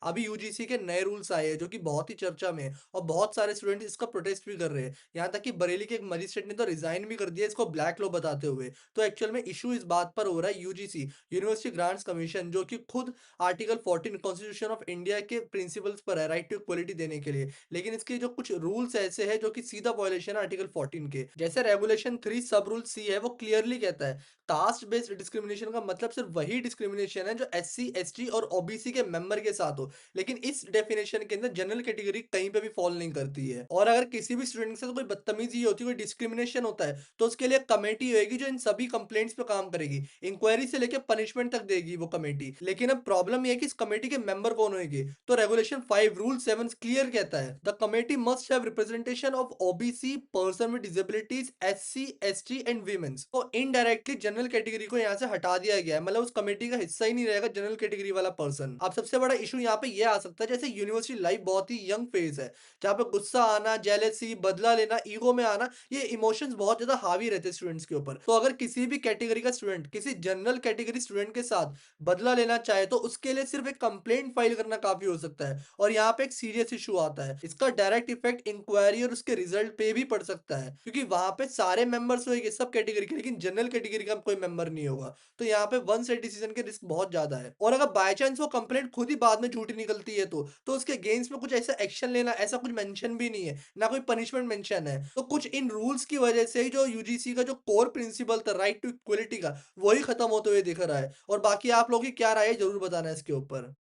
अभी यूजीसी के नए रूल्स आए हैं जो कि बहुत ही चर्चा में है और बहुत सारे स्टूडेंट इसका प्रोटेस्ट भी कर रहे हैं। यहाँ तक कि बरेली के एक मजिस्ट्रेट ने तो रिजाइन भी कर दिया इसको ब्लैक लॉ बताते हुए। तो एक्चुअल में इशू इस बात पर हो रहा है यूजीसी यूनिवर्सिटी ग्रांट्स कमीशन जो कि खुद आर्टिकल 14 कॉन्स्टिट्यूशन ऑफ इंडिया के प्रिंसिपल्स पर है राइट टू इक्वलिटी देने के लिए। लेकिन इसके जो कुछ रूल्स ऐसे हैं जो कि सीधा वायलेशन है आर्टिकल 14 के। जैसे रेगुलेशन 3 सब रूल सी है वो क्लियरली कहता है कास्ट बेस्ड डिस्क्रिमिनेशन का मतलब सिर्फ वही डिस्क्रिमिनेशन है जो एससी, एसटी और ओबीसी के मेंबर के साथ हो। लेकिन इस डेफिनेशन के अंदर जनरल कैटेगरी कहीं पे भी फॉल नहीं करती है। और अगर किसी भी स्टूडेंट के साथ कोई बदतमीजी होती है, कोई डिस्क्रिमिनेशन होता है, तो उसके लिए कमेटी होगी जो इन सभी कंप्लेंट्स पे काम करेगी। इंक्वायरी से लेके पनिशमेंट तक देगी वो कमेटी। लेकिन अब प्रॉब्लम ये है कि इस कमेटी के मेंबर कौन होंगे? तो रेगुलेशन 5 रूल 7 क्लियर कहता है the committee must have representation of OBC, person with disabilities, SC, ST and women's. तो इनडायरेक्टली जनरल कैटेगरी को यहाँ से हटा दिया गया है। मतलब उस कमेटी का हिस्सा ही नहीं रहेगा जनरल कैटेगरी वाला पर्सन। अब सबसे बड़ा इशू यहाँ पे ये आ सकता है जैसे यूनिवर्सिटी लाइफ बहुत ही यंग फेज है जहाँ पे गुस्सा आना, जेलेसी, बदला लेना, ईगो में आना, ये इमोशंस बहुत ज्यादा हावी रहते हैं स्टूडेंट्स के ऊपर। तो अगर किसी भी कैटेगरी का स्टूडेंट किसी जनरल कैटेगरी स्टूडेंट के साथ बदला लेना चाहे तो उसके लिए सिर्फ एक कंप्लेंट फाइल करना काफी हो सकता है। और यहाँ पे एक सीरियस इशू आता है, इसका डायरेक्ट इफेक्ट इंक्वायरी और उसके रिजल्ट पे भी पड़ सकता है क्योंकि वहां पे सारे मेंबर्स होंगे सब कैटेगरी के, लेकिन जनरल कैटेगरी का कोई मेंबर नहीं होगा। तो यहाँ पे वन साइड डिसीजन के रिस्क बहुत ज्यादा है। और अगर बाय चांस वो कंप्लेंट खुद ही बाद में झूठी निकलती है तो उसके अगेंस्ट में कुछ ऐसा एक्शन लेना ऐसा कुछ मेंशन भी नहीं है, ना कोई पनिशमेंट मेंशन है। तो कुछ इन रूल्स की वजह से ही जो यूजीसी का जो कोर प्रिंसिपल था राइट टू इक्वलिटी का, वही खत्म होते हुए दिख रहा है। और बाकी आप लोगों की क्या राय है जरूर बताना इसके ऊपर।